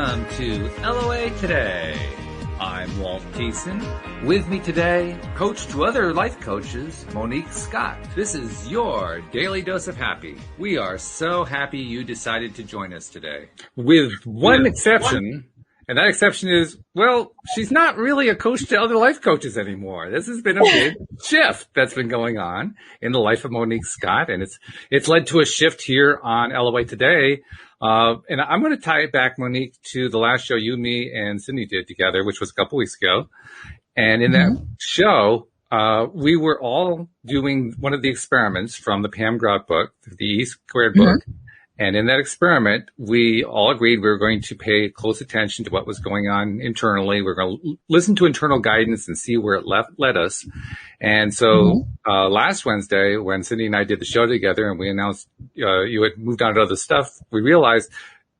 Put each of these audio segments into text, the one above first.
Welcome to LOA Today. I'm Walt Thiessen. With me today, coach to other life coaches, Monique Scott. This is your daily dose of happy. We are so happy you decided to join us today. With one exception, and that exception is, well, she's not really a coach to other life coaches anymore. This has been a big shift that's been going on in the life of Monique Scott, and it's led to a shift here on LOA Today. And I'm going to tie it back, Monique, to the last show you, me, and Cindy did together, which was a couple weeks ago. And in that show, we were all doing one of the experiments from the Pam Grout book, the E Squared book. And in that experiment, we all agreed we were going to pay close attention to what was going on internally. We're going to listen to internal guidance and see where it led us. And so last Wednesday, when Cindy and I did the show together and we announced you had moved on to other stuff, we realized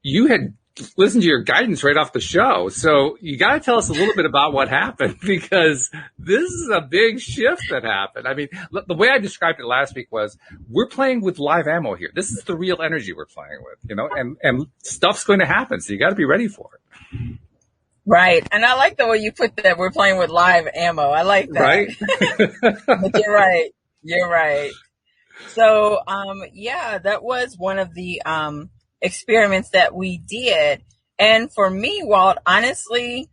you had listened to your guidance right off the show. So you got to tell us a little bit about what happened, because this is a big shift that happened. I mean, the way I described it last week was we're playing with live ammo here. This is the real energy we're playing with, you know, and stuff's going to happen. So you got to be ready for it. Right. And I like the way you put that. We're playing with live ammo. I like that. Right. But you're right. You're right. So, that was one of the, experiments that we did. And for me, Walt, honestly,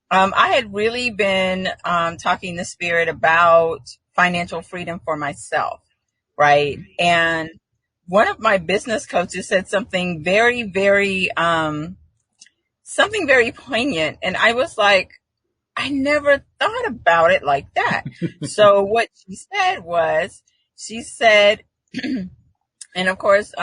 I had really been talking to Spirit about financial freedom for myself, right? And one of my business coaches said something very, very, something very poignant. And I was like, I never thought about it like that. So what she said, and of course,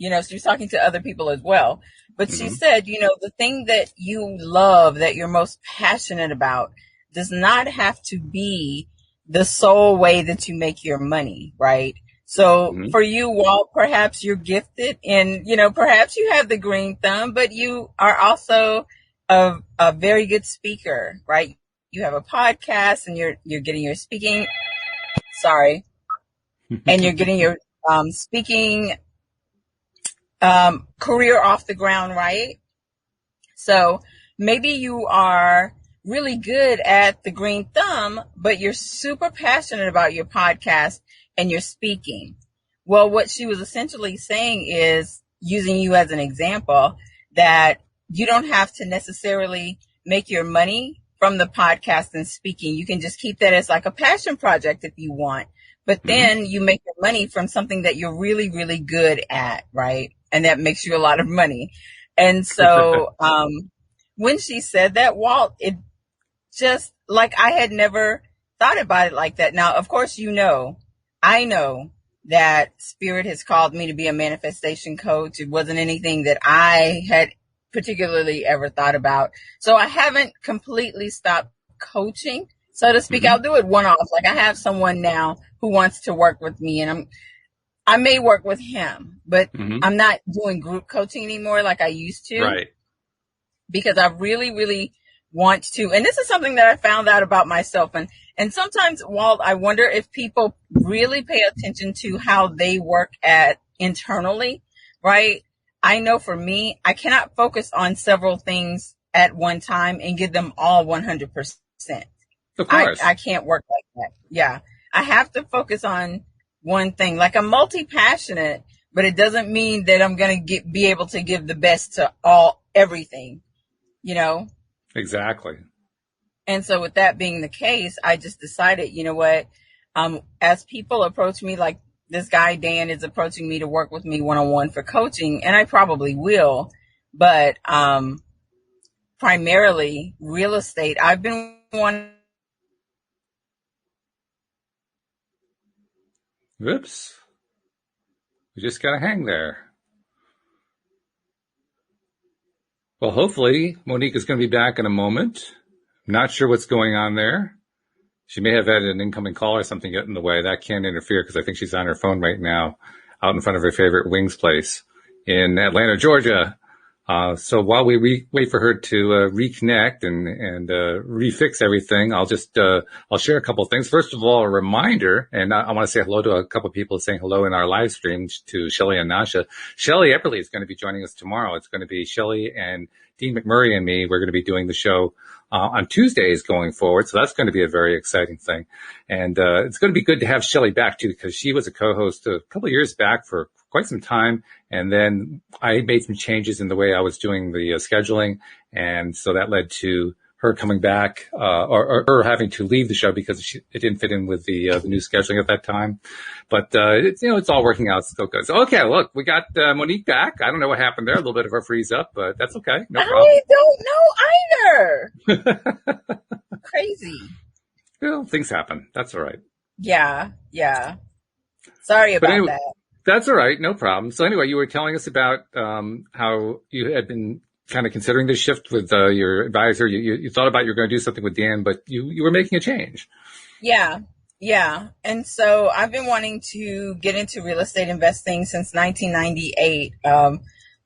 she was talking to other people as well, but she said, the thing that you love, that you're most passionate about, does not have to be the sole way that you make your money, right? So for you, Walt, perhaps you're gifted and, perhaps you have the green thumb, but you are also a very good speaker, right? You have a podcast and you're getting your speaking, and you're getting your speaking career off the ground, right? So maybe you are really good at the green thumb, but you're super passionate about your podcast and your speaking. Well, what she was essentially saying is, using you as an example, that you don't have to necessarily make your money from the podcast and speaking. You can just keep that as like a passion project if you want, but then you make your money from something that you're really, really good at, right? And that makes you a lot of money. And so, when she said that, Walt, it just like, I had never thought about it like that. Now, of course, I know that Spirit has called me to be a manifestation coach. It wasn't anything that I had particularly ever thought about. So I haven't completely stopped coaching, so to speak. I'll do it one-off. Like, I have someone now who wants to work with me, and I may work with him, but I'm not doing group coaching anymore like I used to. Right. Because I really, really want to. And this is something that I found out about myself. And sometimes, Walt, I wonder if people really pay attention to how they work at internally, right? I know for me, I cannot focus on several things at one time and give them all 100%. Of course. I can't work like that. Yeah. I have to focus on one thing. Like, I'm multi-passionate, but it doesn't mean that I'm going to be able to give the best to everything, Exactly. And so with that being the case, I just decided, you know what, as people approach me, like this guy, Dan, is approaching me to work with me one-on-one for coaching, and I probably will, but, primarily real estate. I've been wanting. Whoops. We just got to hang there. Well, hopefully Monique is going to be back in a moment. Not sure what's going on there. She may have had an incoming call or something get in the way. That can't interfere because I think she's on her phone right now out in front of her favorite wings place in Atlanta, Georgia. So while we wait for her to reconnect and refix everything, I'll share a couple of things. First of all, a reminder, and I want to say hello to a couple of people saying hello in our live stream to Shelly and Nasha. Shelly Epperly is going to be joining us tomorrow. It's going to be Shelly and Dean McMurray and me. We're going to be doing the show on Tuesdays going forward. So that's going to be a very exciting thing. And it's going to be good to have Shelly back too, because she was a co-host a couple of years back for quite some time. And then I made some changes in the way I was doing the scheduling. And so that led to her coming back, or her having to leave the show because it didn't fit in with the new scheduling at that time. But, it's all working out still good. So, okay, look, we got Monique back. I don't know what happened there. A little bit of a freeze up, but that's okay. No problem. I don't know either. Crazy. Well, things happen. That's all right. Yeah. Sorry about that. That's all right. No problem. So anyway, you were telling us about how you had been kind of considering this shift with your advisor. You thought about you were going to do something with Dan, but you were making a change. Yeah. And so I've been wanting to get into real estate investing since 1998.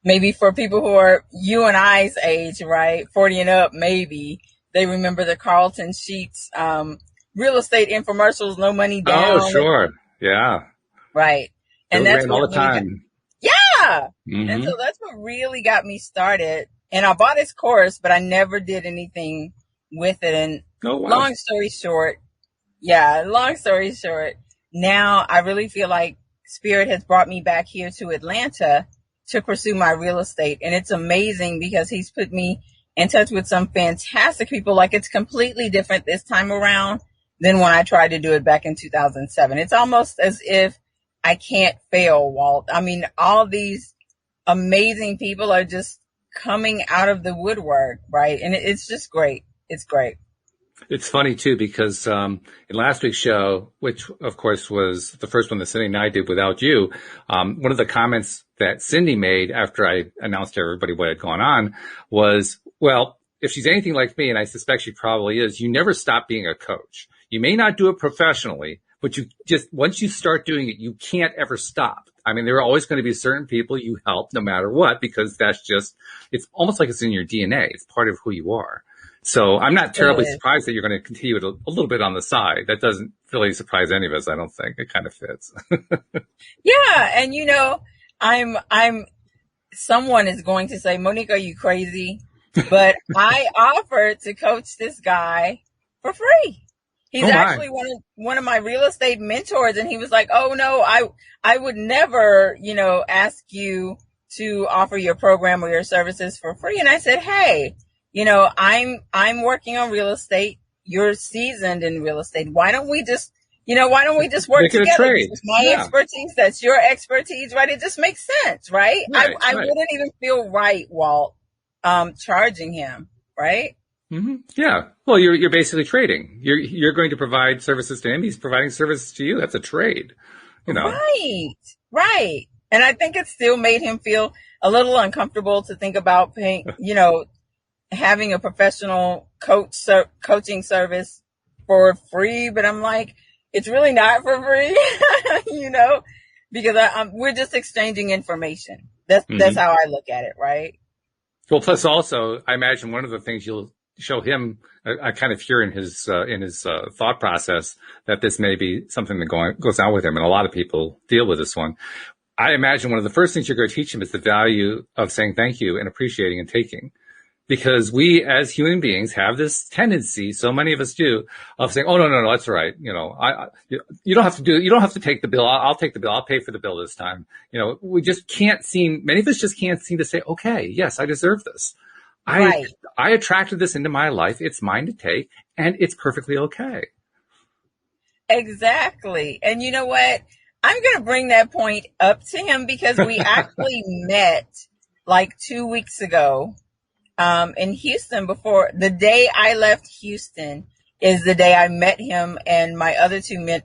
Maybe for people who are you and I's age, right? 40 and up, maybe they remember the Carlton Sheets real estate infomercials, no money down. Oh, sure. Yeah. Right. And that's all the time. Yeah. Mm-hmm. And so that's what really got me started. And I bought his course, but I never did anything with it. And long story short, now I really feel like Spirit has brought me back here to Atlanta to pursue my real estate. And it's amazing because he's put me in touch with some fantastic people. Like, it's completely different this time around than when I tried to do it back in 2007. It's almost as if I can't fail, Walt. I mean, all these amazing people are just coming out of the woodwork, right? And it's just great. It's great. It's funny too, because in last week's show, which of course was the first one that Cindy and I did without you, one of the comments that Cindy made after I announced to everybody what had gone on was, well, if she's anything like me, and I suspect she probably is, you never stop being a coach. You may not do it professionally, but you just, once you start doing it, you can't ever stop. I mean, there are always going to be certain people you help no matter what, because that's just, it's almost like it's in your DNA. It's part of who you are. So I'm not terribly surprised that you're going to continue it a little bit on the side. That doesn't really surprise any of us, I don't think. It kind of fits. Yeah. And someone is going to say, Monique, are you crazy? But I offered to coach this guy for free. He's actually one of my real estate mentors. And he was like, oh no, I would never, ask you to offer your program or your services for free. And I said, hey, I'm working on real estate. You're seasoned in real estate. Why don't we just work together? This is my expertise. That's your expertise, right? It just makes sense, right? I wouldn't even feel right, Walt, charging him, right? Mm-hmm. Yeah. Well, you're basically trading. You're going to provide services to him. He's providing services to you. That's a trade, Right. And I think it still made him feel a little uncomfortable to think about paying, having a professional coaching service for free. But I'm like, it's really not for free, because we're just exchanging information. That's how I look at it. Right. Well, plus also, I imagine one of the things you'll show him, I kind of hear in his thought process that this may be something that goes on with him. And a lot of people deal with this one. I imagine one of the first things you're going to teach him is the value of saying thank you and appreciating and taking. Because we as human beings have this tendency, so many of us do, of saying, oh, no, that's all right. You don't have to take the bill. I'll take the bill. I'll pay for the bill this time. We just many of us just can't seem to say, okay, yes, I deserve this. Right. I attracted this into my life. It's mine to take, and it's perfectly okay. Exactly. And you know what? I'm going to bring that point up to him because we actually met like 2 weeks ago. In Houston. Before the day I left Houston is the day I met him and my other two real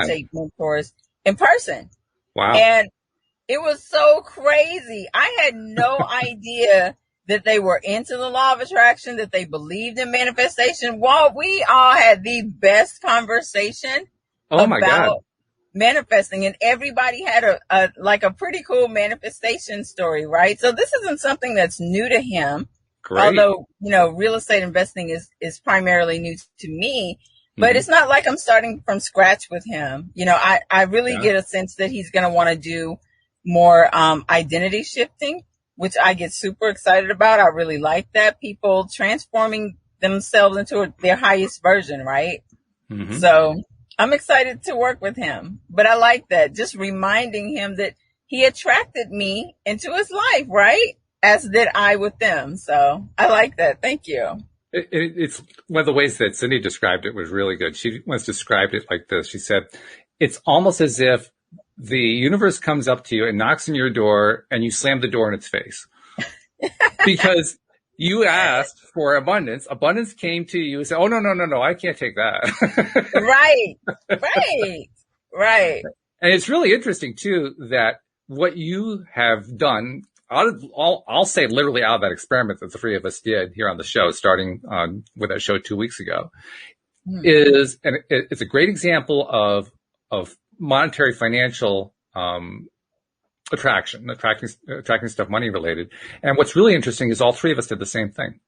estate mentors in person. Wow. And it was so crazy. I had no idea that they were into the law of attraction, that they believed in manifestation. While we all had the best conversation about manifesting, and everybody had a pretty cool manifestation story, right? So this isn't something that's new to him. Great. Although, real estate investing is primarily new to me, but it's not like I'm starting from scratch with him. I really get a sense that he's going to want to do more identity shifting, which I get super excited about. I really like that. People transforming themselves into their highest version, right? Mm-hmm. So I'm excited to work with him. But I like that, just reminding him that he attracted me into his life, right? As did I with them. So I like that. Thank you. It's one of the ways that Cindy described it was really good. She once described it like this. She said, it's almost as if the universe comes up to you and knocks on your door and you slam the door in its face. Because you asked for abundance. Abundance came to you and said, oh, no, I can't take that. Right. And it's really interesting, too, that what you have done, I'll say literally out of that experiment that the three of us did here on the show, starting with that show 2 weeks ago, it's a great example of monetary financial attracting stuff money related. And what's really interesting is all three of us did the same thing,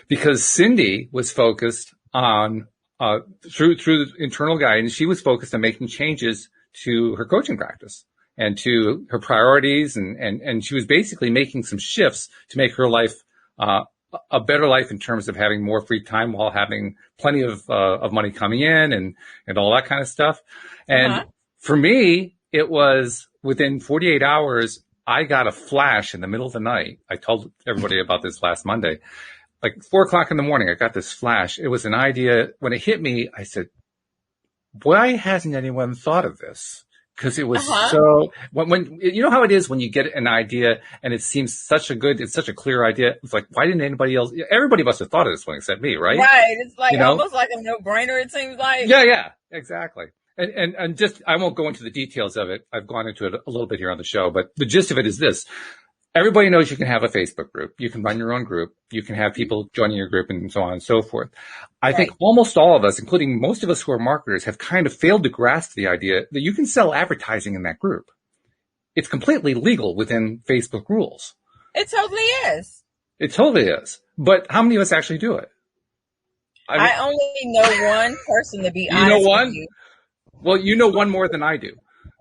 because Cindy was focused on through the internal guidance. She was focused on making changes to her coaching practice and to her priorities, and she was basically making some shifts to make her life a better life in terms of having more free time while having plenty of money coming in and all that kind of stuff. And for me, it was within 48 hours, I got a flash in the middle of the night. I told everybody about this last Monday. Like 4:00 in the morning, I got this flash. It was an idea. When it hit me, I said, why hasn't anyone thought of this? Because it was so, when you know how it is when you get an idea and it seems it's such a clear idea. It's like, why didn't anybody else? Everybody must have thought of this one except me, right? Right. It's like almost like a no-brainer, it seems like. Yeah, exactly. And just, I won't go into the details of it. I've gone into it a little bit here on the show, but the gist of it is this. Everybody knows you can have a Facebook group. You can run your own group. You can have people joining your group and so on and so forth. I think almost all of us, including most of us who are marketers, have kind of failed to grasp the idea that you can sell advertising in that group. It's completely legal within Facebook rules. It totally is. It totally is. But how many of us actually do it? I only know one person, to be honest. You know one? With you. Well, you know one more than I do.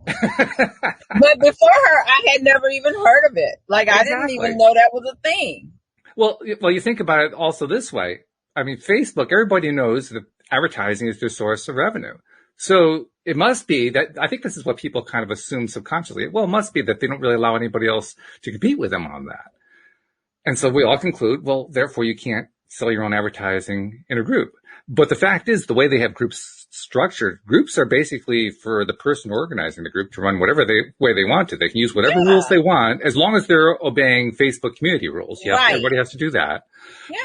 But before her, I had never even heard of it. Like, exactly. I didn't even know that was a thing. Well, you think about it also this way. I mean, Facebook, everybody knows that advertising is their source of revenue. So it must be that, I think this is what people kind of assume subconsciously. Well, it must be that they don't really allow anybody else to compete with them on that. And so we all conclude, well, therefore you can't sell your own advertising in a group. But the fact is, the way they have groups structured, groups are basically for the person organizing the group to run whatever way they want to. They can use whatever rules they want, as long as they're obeying Facebook community rules. Yeah, everybody has to do that. Yeah.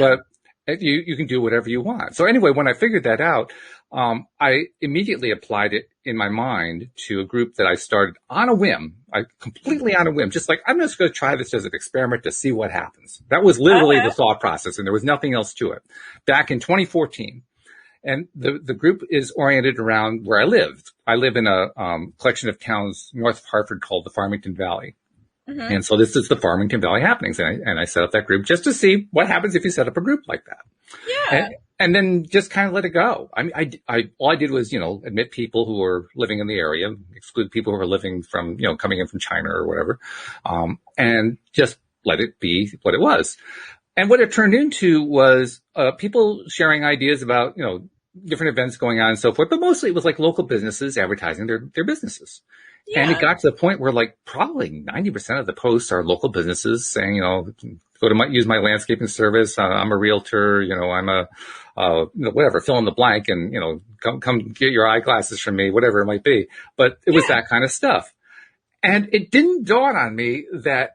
But you can do whatever you want. So anyway, when I figured that out, I immediately applied it in my mind to a group that I started on a whim. Completely on a whim, just like, I'm just going to try this as an experiment to see what happens. That was literally the thought process, and there was nothing else to it. Back in 2014. And the group is oriented around where I lived. I live in a collection of towns north of Hartford called the Farmington Valley. Mm-hmm. And so this is the Farmington Valley happenings. And I set up that group just to see what happens if you set up a group like that. Yeah. And then just kind of let it go. I mean, all I did was, admit people who were living in the area, exclude people who were living from, coming in from China or whatever, and just let it be what it was. And what it turned into was people sharing ideas about, different events going on and so forth, but mostly it was like local businesses advertising their businesses. Yeah. And it got to the point where like probably 90% of the posts are local businesses saying, use my landscaping service. I'm a realtor, I'm a, whatever, fill in the blank and, come get your eyeglasses from me, whatever it might be. But it was that kind of stuff. And it didn't dawn on me that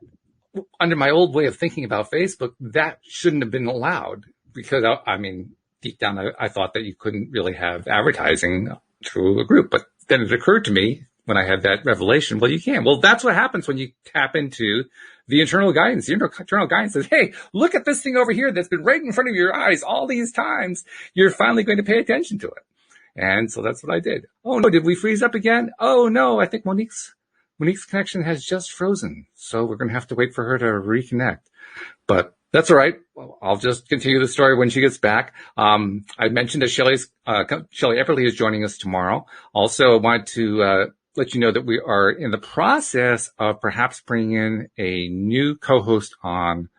under my old way of thinking about Facebook, that shouldn't have been allowed, because deep down, I thought that you couldn't really have advertising through a group. But then it occurred to me when I had that revelation, well, you can. Well, that's what happens when you tap into the internal guidance. The internal guidance says, hey, look at this thing over here that's been right in front of your eyes all these times. You're finally going to pay attention to it. And so that's what I did. Oh no, did we freeze up again? Oh no, I think Monique's connection has just frozen. So we're going to have to wait for her to reconnect. But that's all right. Well, I'll just continue the story when she gets back. I mentioned that Shelley Epperly is joining us tomorrow. Also, I want to let you know that we are in the process of perhaps bringing in a new co-host on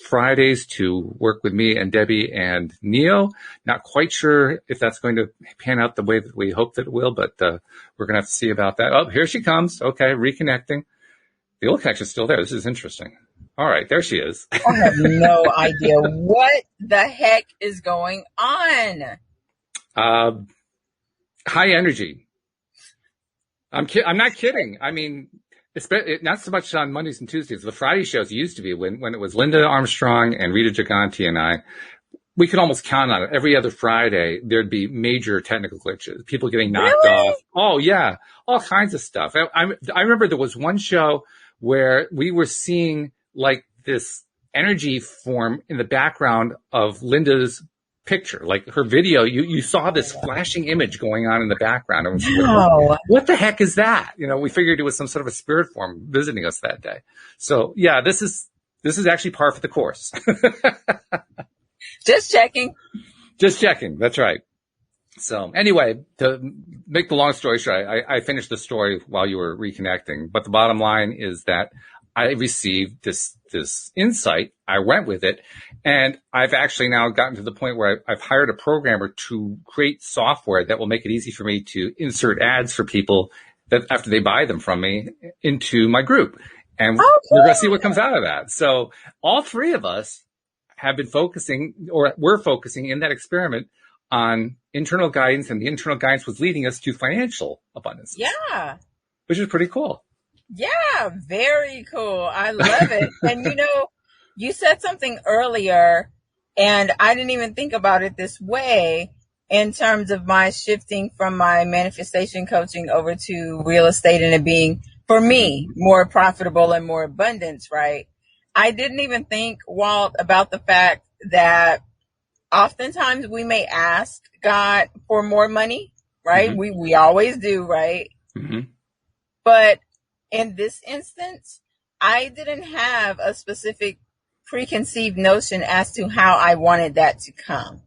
Fridays to work with me and Debbie and Neo. Not quite sure if that's going to pan out the way that we hope that it will, but we're going to have to see about that. Oh, here she comes. Okay, reconnecting. The old connection's still there. This is interesting. All right, there she is. I have no idea what the heck is going on. High energy. I'm not kidding. I mean, not so much on Mondays and Tuesdays. The Friday shows used to be when it was Linda Armstrong and Rita Giganti and I. We could almost count on it. Every other Friday, there'd be major technical glitches, people getting knocked off. Oh yeah, all kinds of stuff. I remember there was one show where we were seeing like this energy form in the background of Linda's picture, like her video. You saw this flashing image going on in the background. And what the heck is that? We figured it was some sort of a spirit form visiting us that day. So yeah, this is actually par for the course. Just checking. That's right. So anyway, to make the long story short, I finished the story while you were reconnecting, but the bottom line is that I received this insight. I went with it, and I've actually now gotten to the point where I've hired a programmer to create software that will make it easy for me to insert ads for people that after they buy them from me into my group. And we're going to see what comes out of that. So all three of us have been focusing, or we're focusing in that experiment on internal guidance, and the internal guidance was leading us to financial abundance. Yeah. Which is pretty cool. Yeah, very cool. I love it. And you said something earlier, and I didn't even think about it this way in terms of my shifting from my manifestation coaching over to real estate and it being, for me, more profitable and more abundance, right? I didn't even think, Walt, about the fact that oftentimes we may ask God for more money, right? Mm-hmm. We always do, right? Mm-hmm. But in this instance, I didn't have a specific preconceived notion as to how I wanted that to come.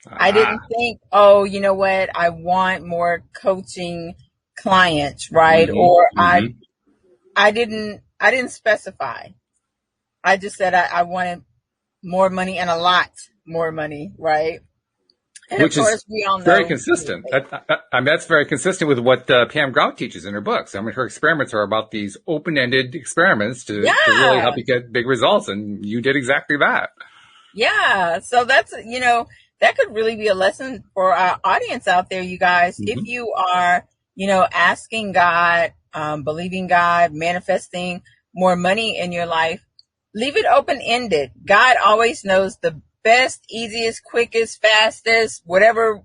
I didn't think, oh, you know what? I want more coaching clients, right? Mm-hmm. Or I didn't specify. I just said I wanted more money and a lot more money, right? And which of course, we all know very consistent. That's very consistent with what Pam Grout teaches in her books. I mean, her experiments are about these open-ended experiments to really help you get big results, and you did exactly that. Yeah, so that's, that could really be a lesson for our audience out there, you guys. Mm-hmm. If you are, asking God, believing God, manifesting more money in your life, leave it open-ended. God always knows the best, easiest, quickest, fastest, whatever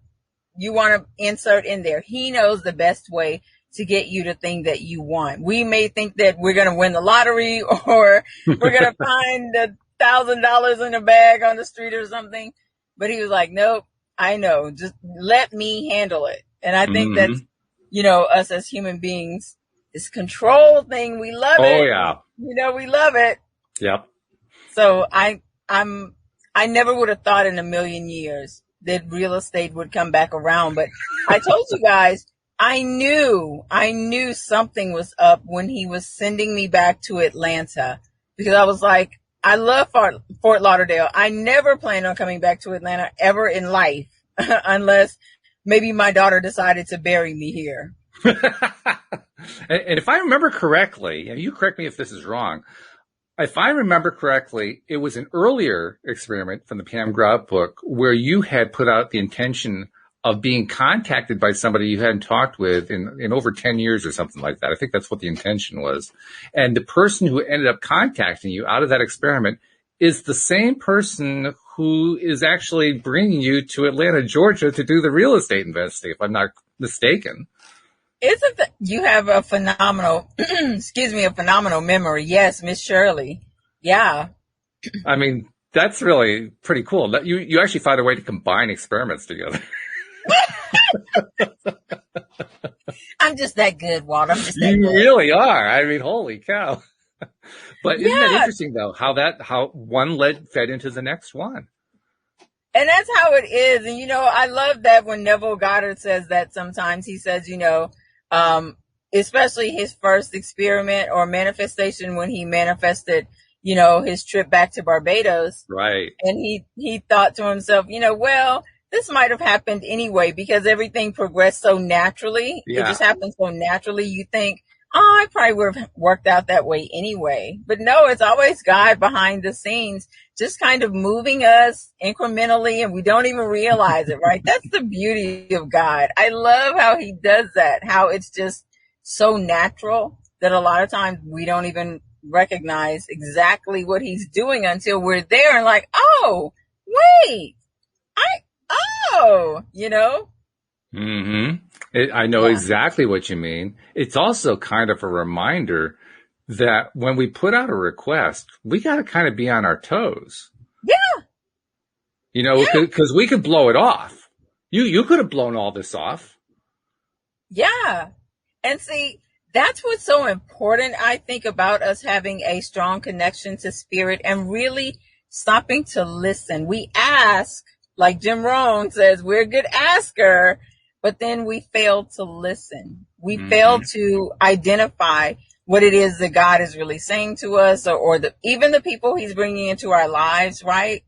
you want to insert in there. He knows the best way to get you the thing that you want. We may think that we're going to win the lottery or we're going to find $1,000 in a bag on the street or something. But he was like, nope, I know. Just let me handle it. And I think that's, us as human beings, this control thing, we love it. Oh, yeah. We love it. Yep. So I never would have thought in a million years that real estate would come back around. But I told you guys, I knew something was up when he was sending me back to Atlanta, because I was like, I love Fort Lauderdale. I never planned on coming back to Atlanta ever in life, unless maybe my daughter decided to bury me here. And if I remember correctly, and you correct me if this is wrong, if I remember correctly, it was an earlier experiment from the Pam Grout book where you had put out the intention of being contacted by somebody you hadn't talked with in over 10 years or something like that. I think that's what the intention was. And the person who ended up contacting you out of that experiment is the same person who is actually bringing you to Atlanta, Georgia to do the real estate investing, if I'm not mistaken. You have a phenomenal, a phenomenal memory. Yes, Miss Shirley. Yeah. I mean, that's really pretty cool. You actually found a way to combine experiments together. I'm just that good, Walt. I'm just that You good. really are. I mean, holy cow. But isn't that Yeah. interesting though, how one fed into the next one? And that's how it is. And, I love that when Neville Goddard says that sometimes he says, especially his first experiment or manifestation when he manifested, his trip back to Barbados. Right. And he thought to himself, well, this might have happened anyway because everything progressed so naturally. Yeah. It just happened so naturally. You think, oh, I probably would have worked out that way anyway. But no, it's always God behind the scenes, just kind of moving us incrementally and we don't even realize it, right? That's the beauty of God. I love how he does that, how it's just so natural that a lot of times we don't even recognize exactly what he's doing until we're there and like, oh, wait, I know exactly what you mean. It's also kind of a reminder that when we put out a request, we got to kind of be on our toes. Yeah. Because we could blow it off. You could have blown all this off. Yeah. And see, that's what's so important, I think, about us having a strong connection to spirit and really stopping to listen. We ask, like Jim Rohn says, we're a good asker, but then we fail to listen. We fail to identify what it is that God is really saying to us or even the people he's bringing into our lives, right?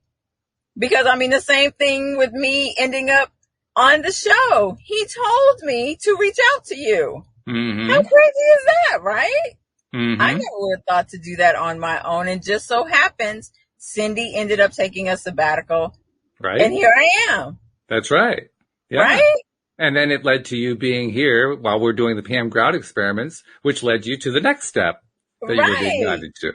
Because, the same thing with me ending up on the show. He told me to reach out to you. How crazy is that, right? I never would have thought to do that on my own. And just so happens, Cindy ended up taking a sabbatical. Right. And here I am. That's right. Yeah. Right? And then it led to you being here while we're doing the Pam Grout experiments, which led you to the next step that you were being guided to.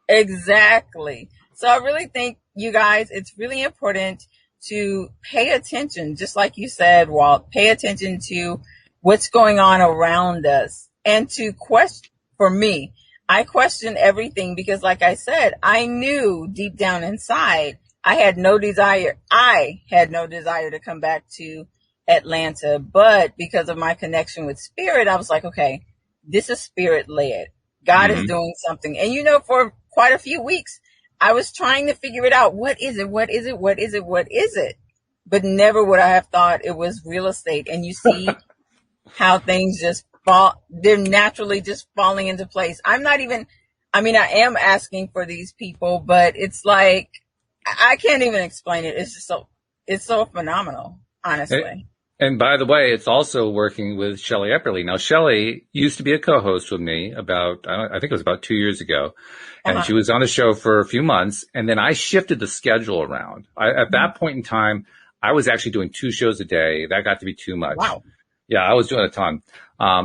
Exactly. So I really think, you guys, it's really important to pay attention, just like you said, Walt, pay attention to what's going on around us and to question. For me, I question everything because, like I said, I knew deep down inside I had no desire to come back to Atlanta, but because of my connection with spirit, I was like, okay, this is spirit led. God is doing something. And for quite a few weeks, I was trying to figure it out. What is it? What is it? What is it? What is it? But never would I have thought it was real estate. And you see how things just they're naturally just falling into place. I am asking for these people, but it's like, I can't even explain it. It's just it's so phenomenal, honestly. And by the way, it's also working with Shelley Epperly. Now, Shelley used to be a co-host with me I think it was about 2 years ago. And she was on the show for a few months. And then I shifted the schedule around. At that point in time, I was actually doing 2 shows a day. That got to be too much. Wow. Yeah, I was doing a ton.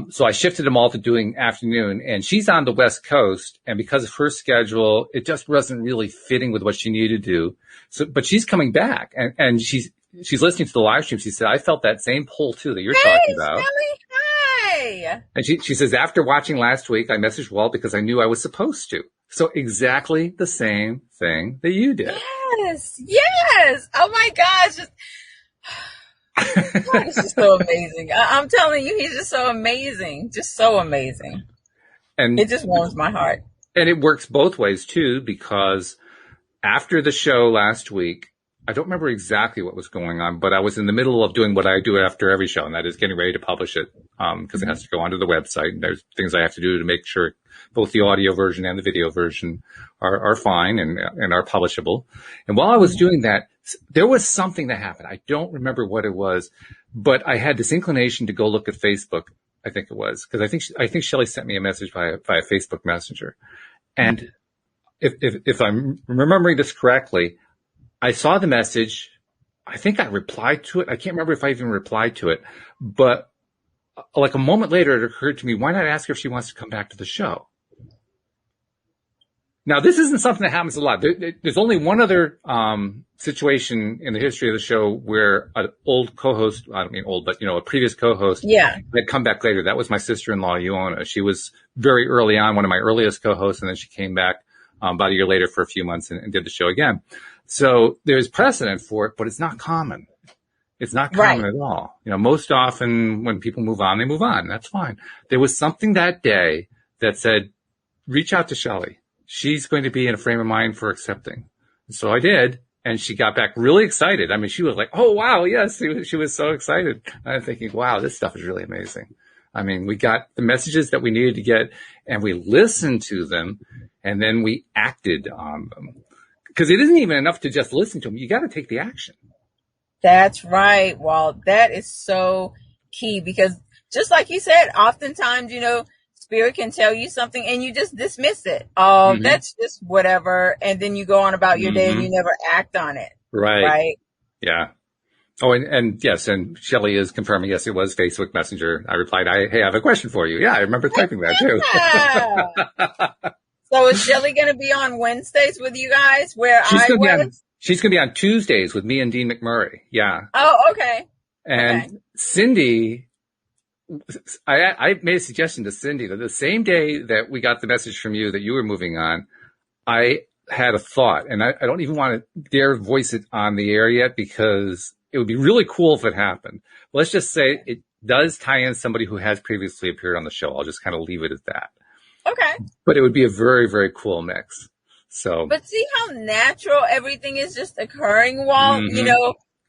So I shifted them all to doing afternoon, and she's on the West Coast. And because of her schedule, it just wasn't really fitting with what she needed to do. So, but she's coming back and she's listening to the live stream. She said, I felt that same pull too that you're talking about. Shelly, hi. And she says, after watching last week, I messaged Walt because I knew I was supposed to. So exactly the same thing that you did. Yes. Oh my gosh. God, it's just so amazing. I'm telling you, he's just so amazing. Just so amazing. And it just warms my heart. And it works both ways too, because after the show last week, I don't remember exactly what was going on, but I was in the middle of doing what I do after every show, and that is getting ready to publish it, because it has to go onto the website, and there's things I have to do to make sure both the audio version and the video version are fine and are publishable. And while I was doing that, there was something that happened. I don't remember what it was, but I had this inclination to go look at Facebook. I think it was because I think Shelley sent me a message via Facebook Messenger. And if I'm remembering this correctly, I saw the message. I think I replied to it. I can't remember if I even replied to it, but like a moment later, it occurred to me, why not ask her if she wants to come back to the show? Now, this isn't something that happens a lot. There's only one other situation in the history of the show where an old co-host, I don't mean old, but, a previous co-host had come back later. That was my sister-in-law, Iona. She was very early on, one of my earliest co-hosts, and then she came back about a year later for a few months and did the show again. So there's precedent for it, but it's not common. It's not Right. common at all. Most often when people move on, they move on. That's fine. There was something that day that said, reach out to Shelley. She's going to be in a frame of mind for accepting. So I did. And she got back really excited. I mean, she was like, oh, wow, yes. She was so excited. I'm thinking, wow, this stuff is really amazing. I mean, we got the messages that we needed to get, and we listened to them, and then we acted on them. Because it isn't even enough to just listen to them. You got to take the action. That's right, Walt. That is so key because just like you said, oftentimes, Spirit can tell you something and you just dismiss it. Oh, that's just whatever. And then you go on about your day and you never act on it. Right. Yeah. Oh, and yes, and Shelley is confirming, yes, it was Facebook Messenger. I replied, hey, I have a question for you. Yeah, I remember typing that too. So is Shelley going to be on Wednesdays with you guys She's going to be on Tuesdays with me and Dean McMurray. Yeah. Oh, okay. And Cindy, I made a suggestion to Cindy that the same day that we got the message from you that you were moving on, I had a thought, and I don't even want to dare voice it on the air yet because it would be really cool if it happened. Let's just say it does tie in somebody who has previously appeared on the show. I'll just kind of leave it at that. Okay. But it would be a very, very cool mix. So. But see how natural everything is just occurring, Walt?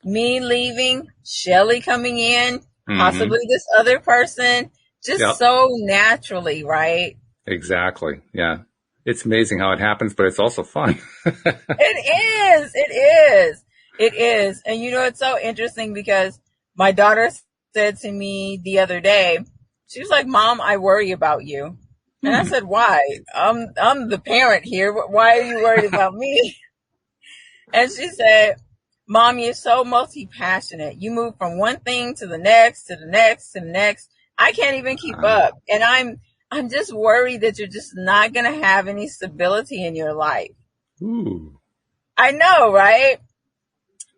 Me leaving, Shelley coming in, possibly this other person, just so naturally, right? Exactly. Yeah. It's amazing how it happens, but it's also fun. It is. And it's so interesting because my daughter said to me the other day, she was like, Mom, I worry about you. And I said, why? I'm the parent here. Why are you worried about me? And she said, Mom, you're so multi-passionate. You move from one thing to the next, to the next, to the next. I can't even keep up. And I'm just worried that you're just not going to have any stability in your life. Ooh. I know, right?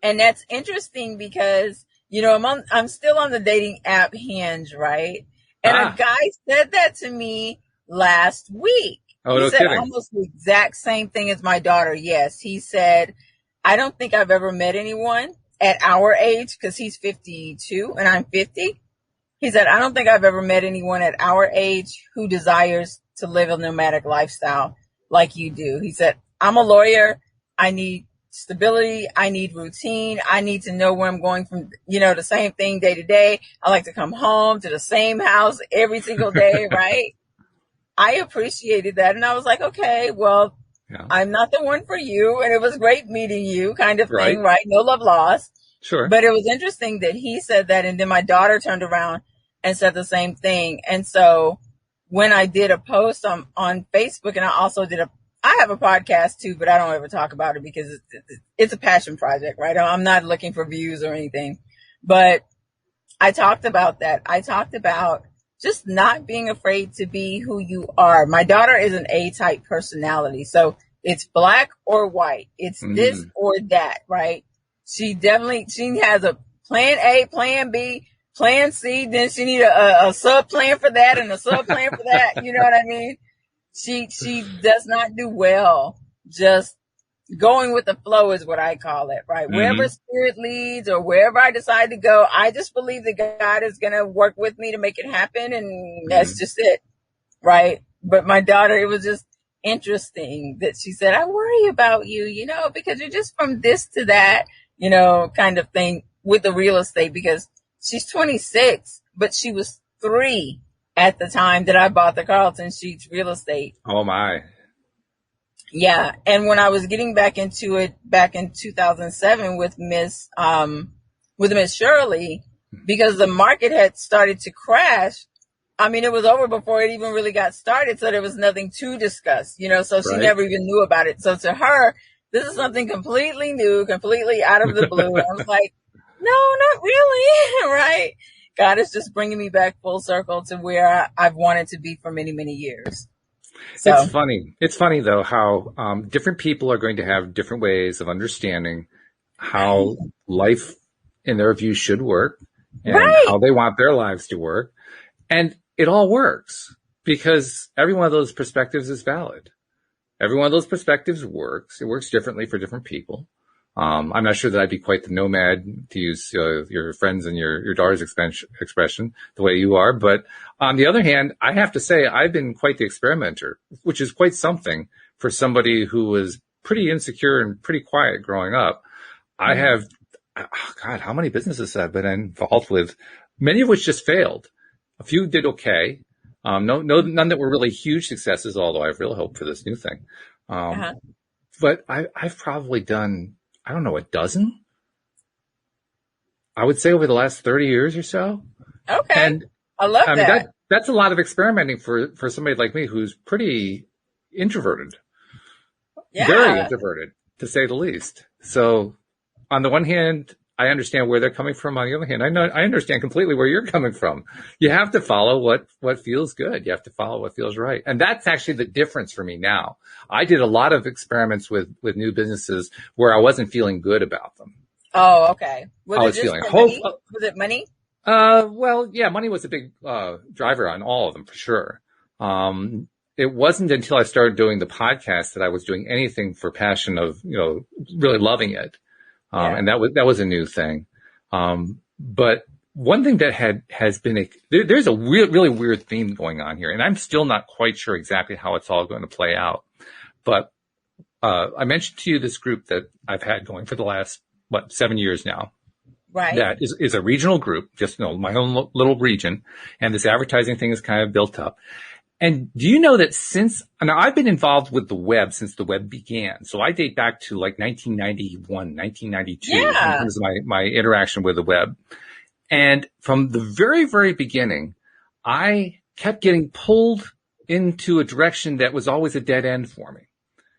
And that's interesting because, I'm still on the dating app Hinge, right? And a guy said that to me last week. Oh, he no said kidding. Almost the exact same thing as my daughter. Yes. He said, I don't think I've ever met anyone at our age, because he's 52 and I'm 50. He said, I don't think I've ever met anyone at our age who desires to live a nomadic lifestyle like you do. He said, I'm a lawyer. I need stability. I need routine. I need to know where I'm going from, the same thing day to day. I like to come home to the same house every single day, right? I appreciated that. And I was like, okay, well, I'm not the one for you. And it was great meeting you kind of thing, right? No love lost. Sure. But it was interesting that he said that. And then my daughter turned around and said the same thing. And so when I did a post on Facebook, and I also I have a podcast too, but I don't ever talk about it because it's a passion project, right? I'm not looking for views or anything, but I talked about that. I talked about just not being afraid to be who you are. My daughter is an A-type personality. So it's black or white. It's this or that, right? She has a plan A, plan B, plan C. Then she need a sub plan for that and a sub plan for that. You know what I mean? She does not do well just going with the flow is what I call it, right? Wherever spirit leads or wherever I decide to go, I just believe that God is going to work with me to make it happen. And that's just it, right? But my daughter, it was just interesting that she said, I worry about you, because you're just from this to that, kind of thing with the real estate, because she's 26, but she was 3 at the time that I bought the Carlton Sheets real estate. Oh my. Yeah. And when I was getting back into it back in 2007 with Miss Shirley, because the market had started to crash. I mean, it was over before it even really got started. So there was nothing to discuss, so she never even knew about it. So to her, this is something completely new, completely out of the blue. I was like, no, not really. Right. God is just bringing me back full circle to where I've wanted to be for many, many years. So. It's funny. It's funny, though, how different people are going to have different ways of understanding how life, in their view, should work and how they want their lives to work. And it all works because every one of those perspectives is valid. Every one of those perspectives works. It works differently for different people. I'm not sure that I'd be quite the nomad, to use your friends and your daughter's expression, the way you are. But on the other hand, I have to say I've been quite the experimenter, which is quite something for somebody who was pretty insecure and pretty quiet growing up. I have, God, how many businesses have I been involved with? Many of which just failed. A few did okay. None that were really huge successes, although I really hope for this new thing. But I've probably done, I don't know, a dozen, I would say, over the last 30 years or so. Okay. And I love that. That's a lot of experimenting for somebody like me who's pretty introverted. Yeah. Very introverted, to say the least. So on the one hand, I understand where they're coming from. On the other hand, I understand completely where you're coming from. You have to follow what feels good. You have to follow what feels right. And that's actually the difference for me now. I did a lot of experiments with new businesses where I wasn't feeling good about them. Oh, okay. Was it money? Well, yeah, money was a big driver on all of them for sure. It wasn't until I started doing the podcast that I was doing anything for passion of, really loving it. And that was a new thing. But one thing that has been there's a really weird theme going on here, and I'm still not quite sure exactly how it's all going to play out. But, I mentioned to you this group that I've had going for the last, 7 years now. Right. That is a regional group, just, my own little region. And this advertising thing is kind of built up. And do you know that now I've been involved with the web since the web began. So I date back to like 1991, 1992 in terms of my interaction with the web. And from the very, very beginning, I kept getting pulled into a direction that was always a dead end for me.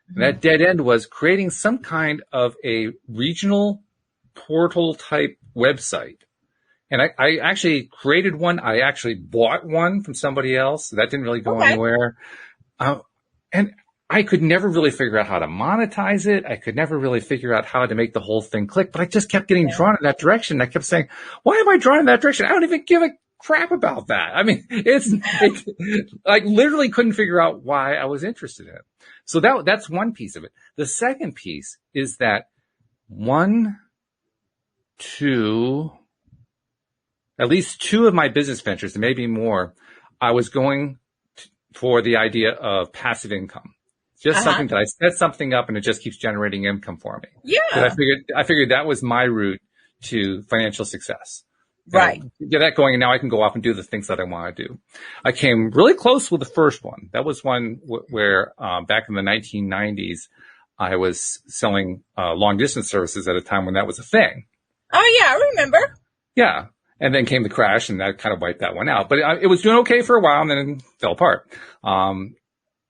And that dead end was creating some kind of a regional portal type website. And I actually created one. I actually bought one from somebody else. So that didn't really go anywhere. And I could never really figure out how to monetize it. I could never really figure out how to make the whole thing click, but I just kept getting drawn in that direction. I kept saying, why am I drawn in that direction? I don't even give a crap about that. I mean, I literally couldn't figure out why I was interested in it. So that's one piece of it. The second piece is that at least two of my business ventures, and maybe more, I was going for the idea of passive income. Just something that I set something up and it just keeps generating income for me. Yeah. I figured that was my route to financial success. Right. Get that going, and now I can go off and do the things that I want to do. I came really close with the first one. That was one where back in the 1990s, I was selling long distance services at a time when that was a thing. Oh yeah, I remember. Yeah. And then came the crash, and that kind of wiped that one out. But it was doing okay for a while, and then it fell apart.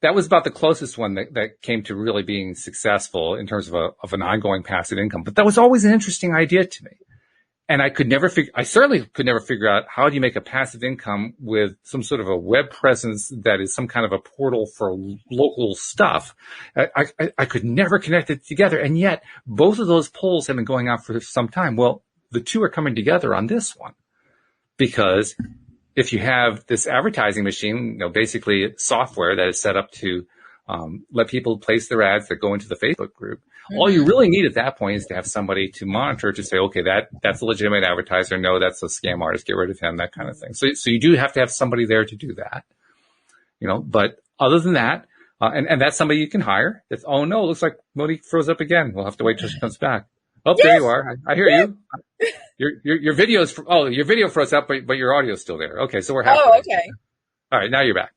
That was about the closest one that came to really being successful in terms of an ongoing passive income. But that was always an interesting idea to me. And I certainly could never figure out how do you make a passive income with some sort of a web presence that is some kind of a portal for local stuff. I could never connect it together. And yet both of those polls have been going on for some time. Well, the two are coming together on this one, because if you have this advertising machine, basically software that is set up to let people place their ads that go into the Facebook group, all you really need at that point is to have somebody to monitor to say, okay, that's a legitimate advertiser. No, that's a scam artist. Get rid of him, that kind of thing. So you do have to have somebody there to do that, but other than that, and that's somebody you can hire. Oh no, it looks like Monique froze up again. We'll have to wait till she comes back. Oh, yes. There you are. I hear you. Your video froze up, but your audio's still there. Okay. So we're happy. Oh, okay. All right. Now you're back.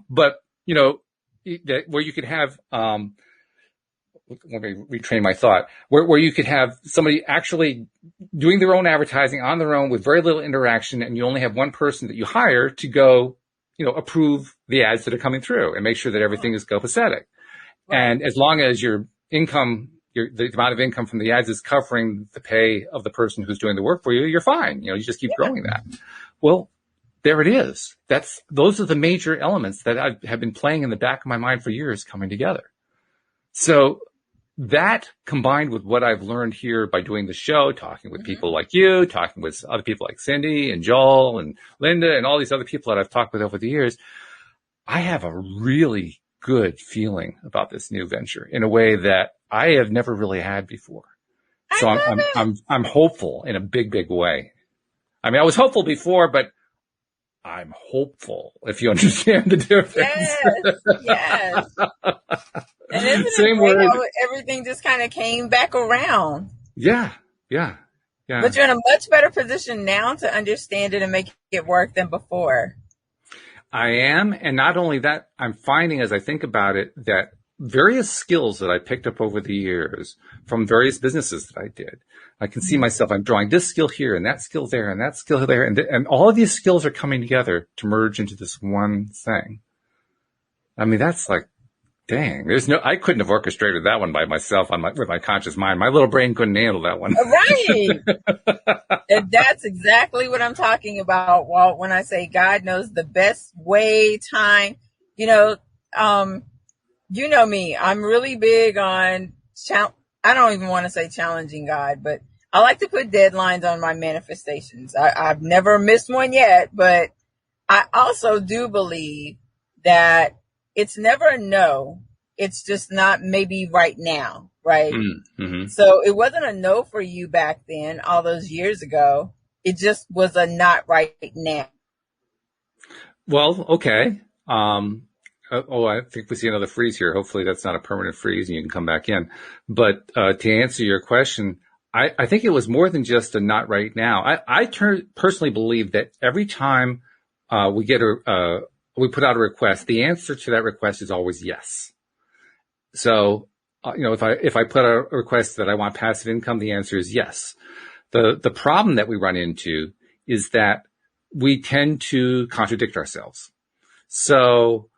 But where you could have, let me retrain my thought, where you could have somebody actually doing their own advertising on their own with very little interaction, and you only have one person that you hire to go, approve the ads that are coming through and make sure that everything is copacetic. Right. And as long as your income, the amount of income from the ads is covering the pay of the person who's doing the work for you, you're fine. You just keep growing that. Well, there it is. Those are the major elements that I have been playing in the back of my mind for years coming together. So that, combined with what I've learned here by doing the show, talking with people like you, talking with other people like Cindy and Joel and Linda and all these other people that I've talked with over the years, I have a really good feeling about this new venture in a way that I have never really had before. So I'm hopeful in a big, big way. I mean, I was hopeful before, but I'm hopeful, if you understand the difference. Yes. And isn't it Same great word. how everything just kind of came back around? Yeah. But you're in a much better position now to understand it and make it work than before. I am. And not only that, I'm finding as I think about it that various skills that I picked up over the years from various businesses that I did, I can see myself, I'm drawing this skill here and that skill there and that skill there. And all of these skills are coming together to merge into this one thing. I mean, that's like, dang, I couldn't have orchestrated that one by myself with my conscious mind. My little brain couldn't handle that one. Right. And that's exactly what I'm talking about, Walt, when I say God knows the best way, time. You know me, I'm really big on, I don't even want to say challenging God, but I like to put deadlines on my manifestations. I've never missed one yet, but I also do believe that it's never a no. It's just not maybe right now, right? Mm-hmm. So it wasn't a no for you back then, all those years ago. It just was a not right now. Well, okay. I think we see another freeze here. Hopefully that's not a permanent freeze and you can come back in. But to answer your question, I think it was more than just a not right now. I personally believe that every time we put out a request, the answer to that request is always yes. So, if I put out a request that I want passive income, the answer is yes. The problem that we run into is that we tend to contradict ourselves. So,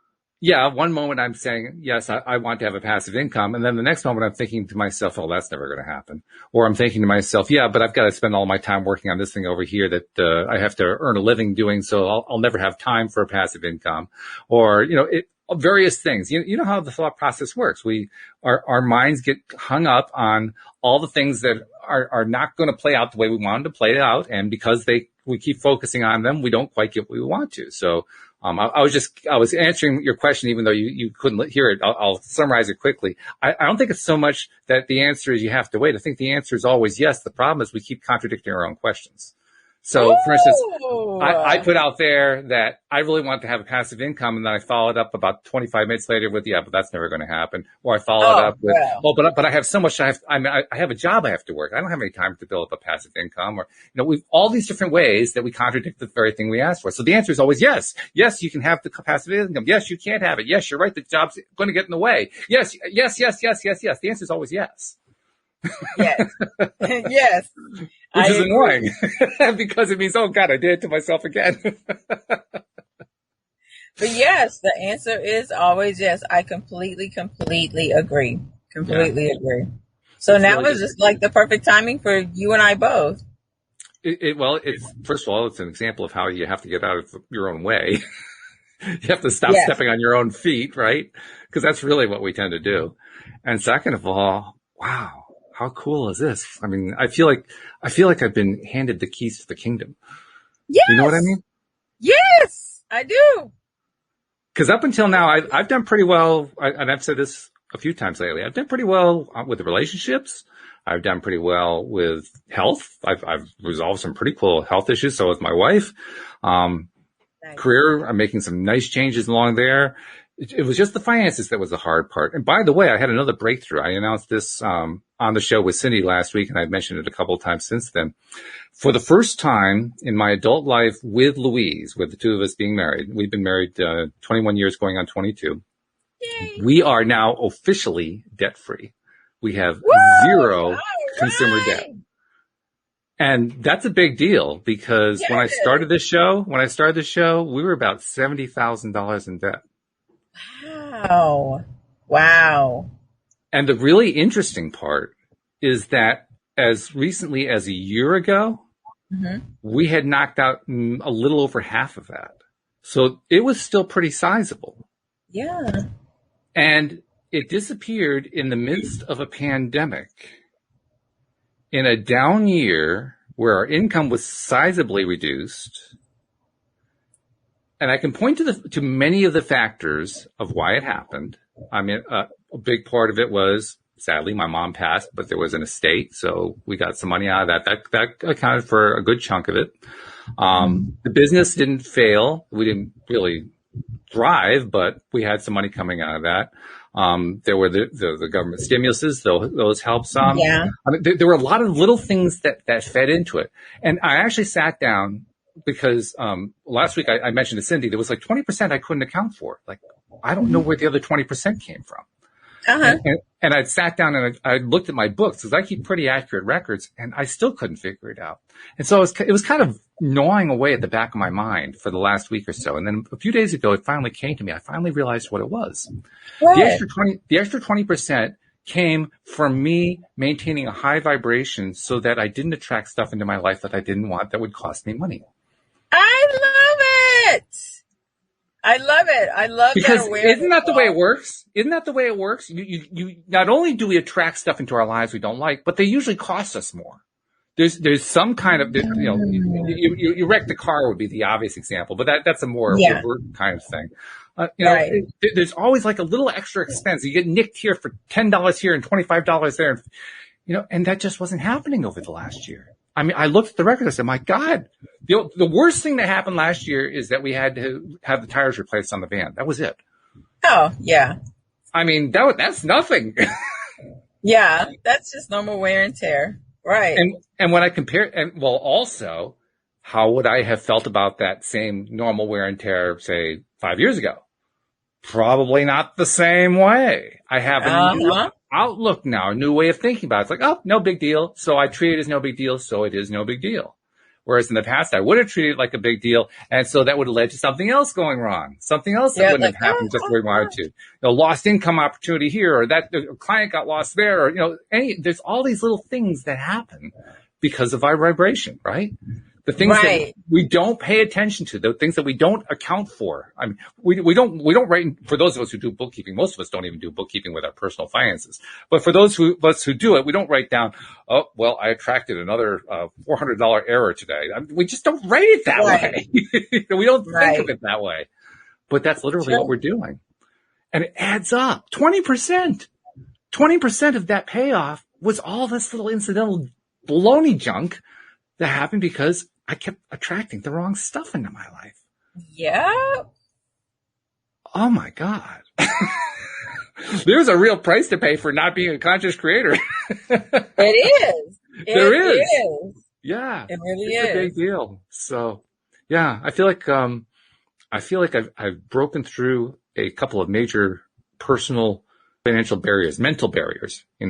yeah, one moment I'm saying, yes, I want to have a passive income. And then the next moment I'm thinking to myself, oh, that's never going to happen. Or I'm thinking to myself, yeah, but I've got to spend all my time working on this thing over here that I have to earn a living doing. So I'll never have time for a passive income. Or, various things. You know how the thought process works. Our minds get hung up on all the things that are not going to play out the way we want them to play out. And because we keep focusing on them, we don't quite get what we want to. So, I was answering your question, even though you couldn't hear it. I'll summarize it quickly. I don't think it's so much that the answer is you have to wait. I think the answer is always yes. The problem is we keep contradicting our own questions. So, for instance, I put out there that I really want to have a passive income, and then I followed up about 25 minutes later with, yeah, but that's never going to happen. Or I followed up with, but I have so much. I have a job I have to work. I don't have any time to build up a passive income. Or, we've all these different ways that we contradict the very thing we asked for. So the answer is always yes. Yes, you can have the passive income. Yes, you can't have it. Yes, you're right. The job's going to get in the way. Yes. The answer is always yes. Yes. Yes. Which is annoying because it means, oh God, I did it to myself again. But yes, the answer is always yes. I completely agree. Completely agree. So it's now really it's just like the perfect timing for you and I both. It's first of all, it's an example of how you have to get out of your own way. You have to stop stepping on your own feet, right? Because that's really what we tend to do. And second of all, wow. How cool is this? I mean, I feel like I've been handed the keys to the kingdom. Yes. You know what I mean? Yes, I do. Because up until now, I've done pretty well, and I've said this a few times lately. I've done pretty well with the relationships. I've done pretty well with health. I've resolved some pretty cool health issues. So with my wife, nice. Career, I'm making some nice changes along there. It was just the finances that was the hard part. And by the way, I had another breakthrough. I announced this on the show with Cindy last week, and I've mentioned it a couple of times since then. For the first time in my adult life with Louise, with the two of us being married, we've been married 21 years going on 22. Yay. We are now officially debt-free. We have zero consumer debt. And that's a big deal because when I started this show, we were about $70,000 in debt. Wow. And the really interesting part is that as recently as a year ago, we had knocked out a little over half of that. So it was still pretty sizable. Yeah. And it disappeared in the midst of a pandemic. In a down year where our income was sizably reduced. And I can point to many of the factors of why it happened. I mean, a big part of it was sadly, my mom passed, but there was an estate. So we got some money out of that. That accounted for a good chunk of it. The business didn't fail. We didn't really thrive, but we had some money coming out of that. There were the government stimuluses, those helped some. Yeah. I mean, there were a lot of little things that fed into it. And I actually sat down because, last week I mentioned to Cindy, there was like 20% I couldn't account for. Like, I don't know where the other 20% came from. Uh-huh. And I'd sat down and I looked at my books because I keep pretty accurate records, and I still couldn't figure it out. And so it was kind of gnawing away at the back of my mind for the last week or so. And then a few days ago, it finally came to me. I finally realized what it was. Right. The extra 20% came from me maintaining a high vibration so that I didn't attract stuff into my life that I didn't want that would cost me money. I love it. I love it. I love because that awareness. isn't that the way it works? Isn't that the way it works? You not only do we attract stuff into our lives we don't like, but they usually cost us more. There's some kind of, you wreck the car would be the obvious example, but that's a more overt kind of thing. Right. There's always like a little extra expense. You get nicked here for $10 here and $25 there, and that just wasn't happening over the last year. I mean, I looked at the record and I said, my God, the worst thing that happened last year is that we had to have the tires replaced on the van. That was it. Oh, yeah. I mean, that's nothing. Yeah, that's just normal wear and tear. Right. And when I compare, also, how would I have felt about that same normal wear and tear, say, 5 years ago? Probably not the same way. I have a new outlook now, a new way of thinking about it. It's like, oh, no big deal. So I treat it as no big deal. So it is no big deal. Whereas in the past, I would have treated it like a big deal. And so that would have led to something else going wrong. Something else that wouldn't have happened just the way we wanted to. Lost income opportunity here, or that the client got lost there, or, there's all these little things that happen because of our vibration, right? The things that we don't pay attention to, the things that we don't account for. I mean, we don't write, for those of us who do bookkeeping, most of us don't even do bookkeeping with our personal finances. But for those of us who do it, we don't write down, oh, well, I attracted another $400 error today. We just don't write it that way. We don't think of it that way. But that's literally what we're doing. And it adds up. 20%. 20% of that payoff was all this little incidental baloney junk that happened because I kept attracting the wrong stuff into my life. Yeah. Oh my God. There's a real price to pay for not being a conscious creator. It is. There is. Yeah. It really is. It's a big deal. So yeah, I feel like I've broken through a couple of major personal financial barriers, mental barriers, the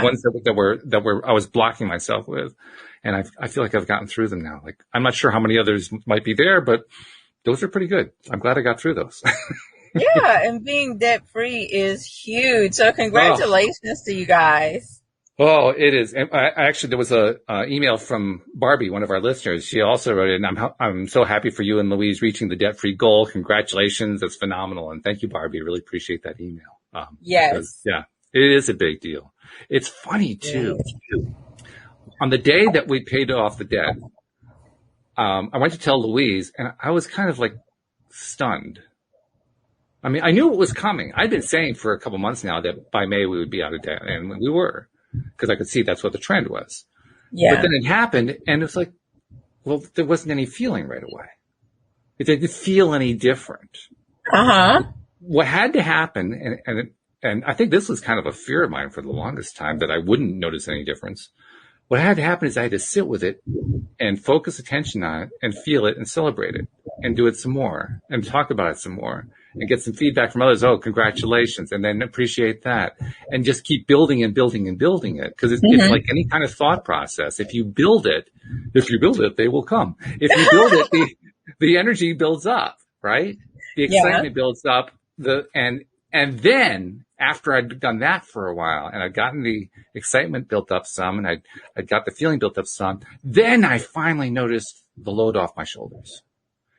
ones that I was blocking myself with. And I feel like I've gotten through them now. Like, I'm not sure how many others might be there, but those are pretty good. I'm glad I got through those. Yeah. And being debt free is huge. So congratulations to you guys. Oh, it is. And actually, there was a email from Barbie, one of our listeners. She also wrote in, I'm so happy for you and Louise reaching the debt free goal. Congratulations. That's phenomenal. And thank you, Barbie. I really appreciate that email. Yes. Yeah, it is a big deal. It's funny too. On the day that we paid off the debt, I went to tell Louise, and I was kind of like stunned. I mean, I knew it was coming. I'd been saying for a couple months now that by May we would be out of debt, and we were, because I could see that's what the trend was. Yeah. But then it happened, and it's like, well, there wasn't any feeling right away. It didn't feel any different. What had to happen, and I think this was kind of a fear of mine for the longest time, that I wouldn't notice any difference. What had to happen is I had to sit with it and focus attention on it and feel it and celebrate it and do it some more and talk about it some more and get some feedback from others. Oh, congratulations. And then appreciate that and just keep building and building and building it. Cause it's like any kind of thought process. If you build it, they will come. If you build it, the energy builds up, right? The excitement builds up, and then after I'd done that for a while and I'd gotten the excitement built up some and I'd got the feeling built up some, then I finally noticed the load off my shoulders.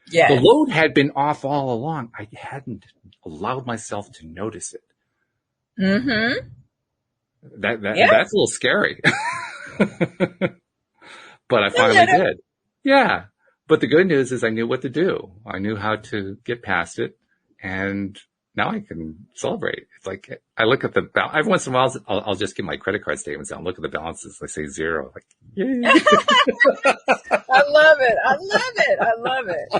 Yeah. The load had been off all along. I hadn't allowed myself to notice it. Mm-hmm. That's a little scary. But I finally did. Yeah. But the good news is I knew what to do. I knew how to get past it. And now I can celebrate. It's like, I look at every once in a while, I'll just get my credit card statements out, look at the balances. I say 0. Like, yay. I love it. I love it. I love it.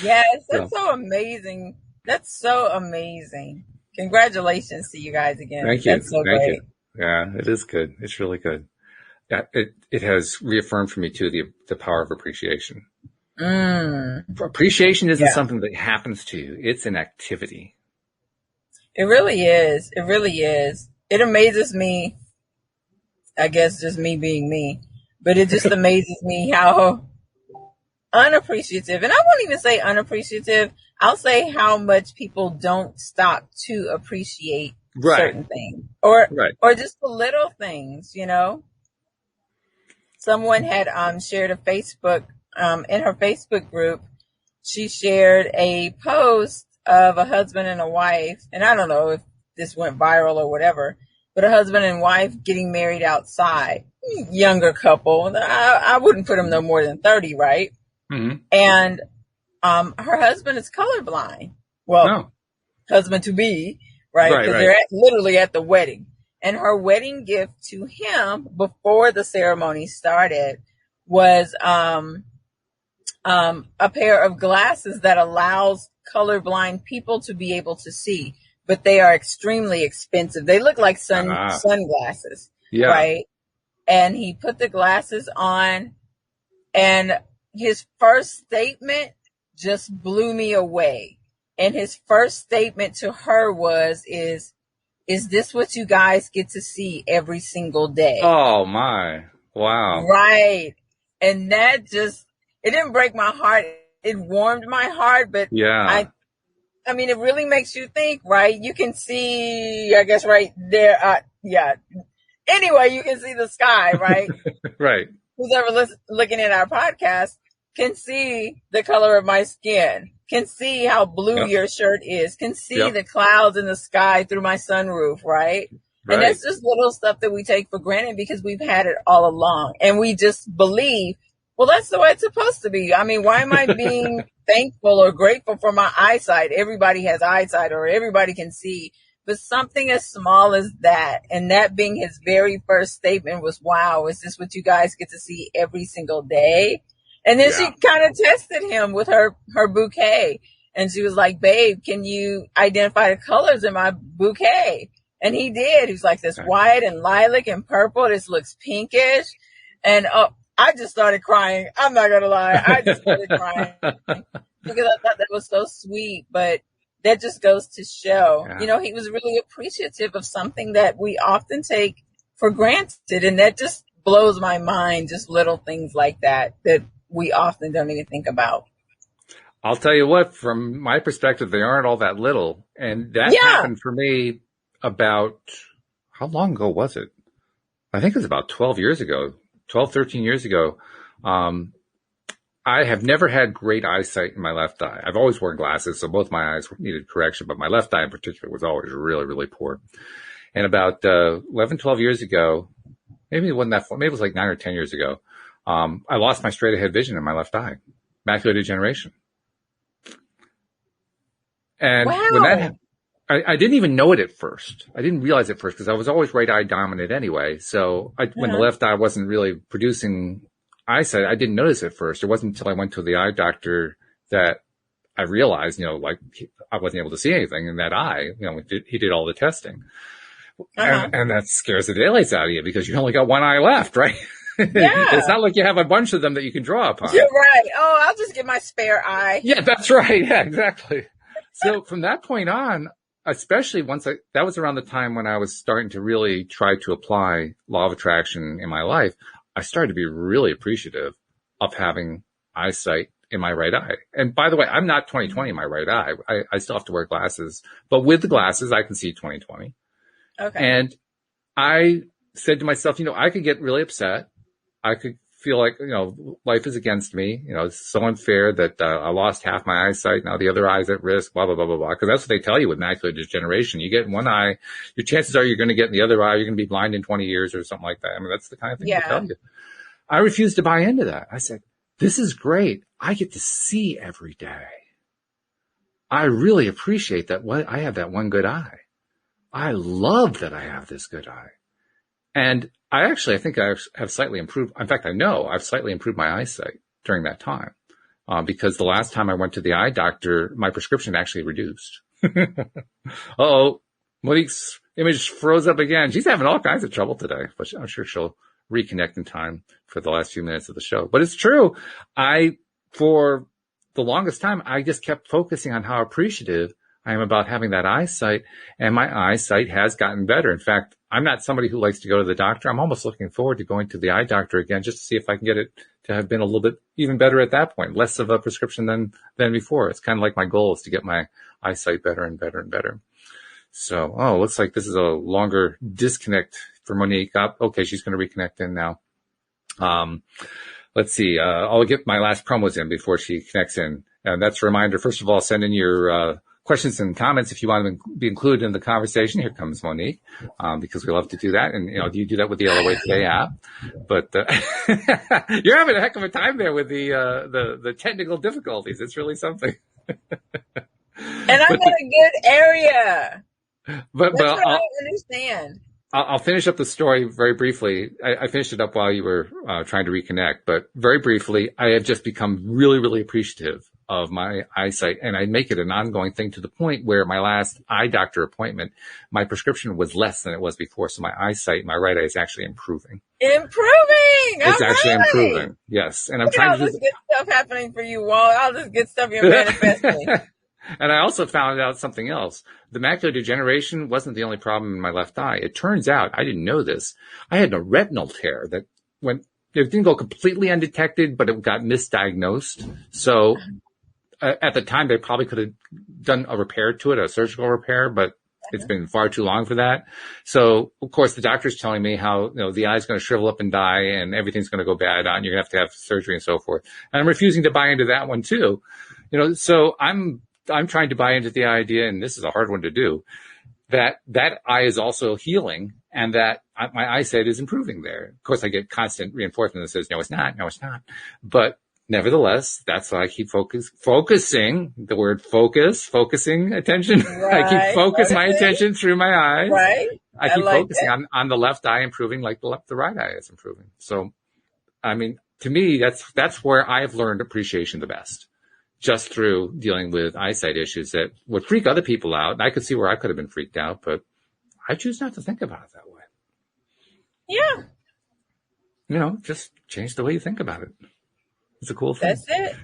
Yes, that's so amazing. That's so amazing. Congratulations to you guys again. Thank you. That's so Thank great. you. Yeah, it is good. It's really good. Yeah, it has reaffirmed for me too the power of appreciation. Appreciation isn't something that happens to you. It's an activity. It really is. It really is. It amazes me. I guess just me being me, but it just amazes me how unappreciative, and I won't even say unappreciative. I'll say how much people don't stop to appreciate certain things, or just the little things, you know. Someone had shared a Facebook in her Facebook group. She shared a post of a husband and a wife, and I don't know if this went viral or whatever, but a husband and wife getting married outside, younger couple. I wouldn't put them no more than 30, right? Mm-hmm. And her husband is colorblind. Well, husband to be, right? Because they're literally at the wedding. And her wedding gift to him before the ceremony started was a pair of glasses that allows colorblind people to be able to see, but they are extremely expensive. They look like sunglasses, right? And he put the glasses on, and his first statement just blew me away. And his first statement to her is this what you guys get to see every single day? Oh my. Wow. Right. And that just, it didn't break my heart. It warmed my heart, but I mean, it really makes you think, right? You can see, I guess, right there. Anyway, you can see the sky, right? Right. Who's ever looking at our podcast can see the color of my skin, can see how blue your shirt is, can see the clouds in the sky through my sunroof, right? And that's just little stuff that we take for granted because we've had it all along. And we just believe, well, that's the way it's supposed to be. I mean, why am I being thankful or grateful for my eyesight? Everybody has eyesight, or everybody can see. But something as small as that, and that being his very first statement was, wow, is this what you guys get to see every single day? And then she kind of tested him with her bouquet. And she was like, babe, can you identify the colors in my bouquet? And he did. He was like, this white and lilac and purple. This looks pinkish. And I just started crying. I'm not going to lie. I just started crying because I thought that was so sweet. But that just goes to show, you know, he was really appreciative of something that we often take for granted. And that just blows my mind, just little things like that we often don't even think about. I'll tell you what, from my perspective, they aren't all that little. And that happened for me about, how long ago was it? I think it was about 13 years ago. I have never had great eyesight in my left eye. I've always worn glasses, so both my eyes needed correction, but my left eye in particular was always really, really poor. And about 11, 12 years ago, maybe it wasn't that far, maybe it was like 9 or 10 years ago, I lost my straight ahead vision in my left eye, macular degeneration. And when that happened, I didn't even know it at first. I didn't realize it first because I was always right eye dominant anyway. So when the left eye wasn't really producing eyesight, I didn't notice it first. It wasn't until I went to the eye doctor that I realized, you know, like I wasn't able to see anything in that eye. You know, he did all the testing. And that scares the daylights out of you because you only got one eye left, right? Yeah. It's not like you have a bunch of them that you can draw upon. You're right. Oh, I'll just get my spare eye. Yeah, that's right. Yeah, exactly. So from that point on, especially that was around the time when I was starting to really try to apply law of attraction in my life, I started to be really appreciative of having eyesight in my right eye. And by the way, I'm not 20/20 in my right eye. I still have to wear glasses, but with the glasses, I can see 20/20. Okay. And I said to myself, you know, I could get really upset. I could feel like, you know, life is against me. You know, it's so unfair that I lost half my eyesight. Now the other eye's at risk, blah, blah, blah, blah, blah. Because that's what they tell you with macular degeneration. You get in one eye, your chances are you're going to get in the other eye. You're going to be blind in 20 years or something like that. I mean, that's the kind of thing they tell you. I refused to buy into that. I said, this is great. I get to see every day. I really appreciate that. I have that one good eye. I love that I have this good eye. And I think I have slightly improved. In fact, I know I've slightly improved my eyesight during that time. Because the last time I went to the eye doctor, my prescription actually reduced. Uh-oh, Monique's image froze up again. She's having all kinds of trouble today, but I'm sure she'll reconnect in time for the last few minutes of the show. But it's true. For the longest time, I just kept focusing on how appreciative I am about having that eyesight, and my eyesight has gotten better. In fact, I'm not somebody who likes to go to the doctor. I'm almost looking forward to going to the eye doctor again just to see if I can get it to have been a little bit even better at that point, less of a prescription than before. It's kind of like my goal is to get my eyesight better and better and better. So, looks like this is a longer disconnect for Monique. Okay, she's going to reconnect in now. Let's see. I'll get my last promos in before she connects in. And that's a reminder. First of all, send in your questions and comments if you want to be included in the conversation. Here comes Monique, because we love to do that. And, you do that with the LOA Today app. But you're having a heck of a time there with the technical difficulties. It's really something. And I'm in a good area. But I understand. I'll finish up the story very briefly. I finished it up while you were trying to reconnect, but very briefly, I have just become really, really appreciative of my eyesight, and I make it an ongoing thing to the point where my last eye doctor appointment, my prescription was less than it was before. So my eyesight, my right eye is actually improving. It's actually improving. Yes. And I'm trying to do good stuff happening for you, Walt. All this good stuff you're manifesting. And I also found out something else. The macular degeneration wasn't the only problem in my left eye. It turns out, I didn't know this, I had a retinal tear that it didn't go completely undetected, but it got misdiagnosed. So at the time, they probably could have done a repair to it, a surgical repair, but it's been far too long for that. So, of course, the doctor's telling me how, the eye's going to shrivel up and die and everything's going to go bad on. You're going to have surgery and so forth. And I'm refusing to buy into that one too. So I'm trying to buy into the idea, and this is a hard one to do, that eye is also healing and that my eyesight is improving there. Of course, I get constant reinforcement that says, no, it's not. But nevertheless, that's why I keep focusing, the word focusing attention. Right, I keep focusing my attention through my eyes. Right. I keep focusing on the left eye improving like the right eye is improving. So, I mean, to me, that's where I've learned appreciation the best. Just through dealing with eyesight issues that would freak other people out. And I could see where I could have been freaked out, but I choose not to think about it that way. Yeah. Just change the way you think about it. It's a cool thing. That's it.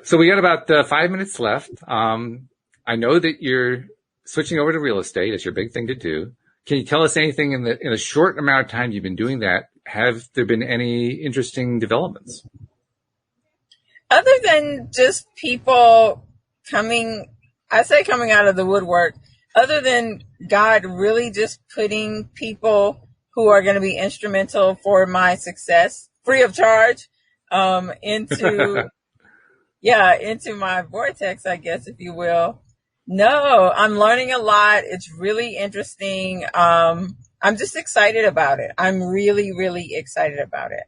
So we got about 5 minutes left. I know that you're switching over to real estate. It's your big thing to do. Can you tell us anything in a short amount of time you've been doing that? Have there been any interesting developments? Other than just people coming out of the woodwork, other than God really just putting people who are going to be instrumental for my success, free of charge, into my vortex, I guess, if you will. No, I'm learning a lot. It's really interesting. I'm just excited about it. I'm really, really excited about it.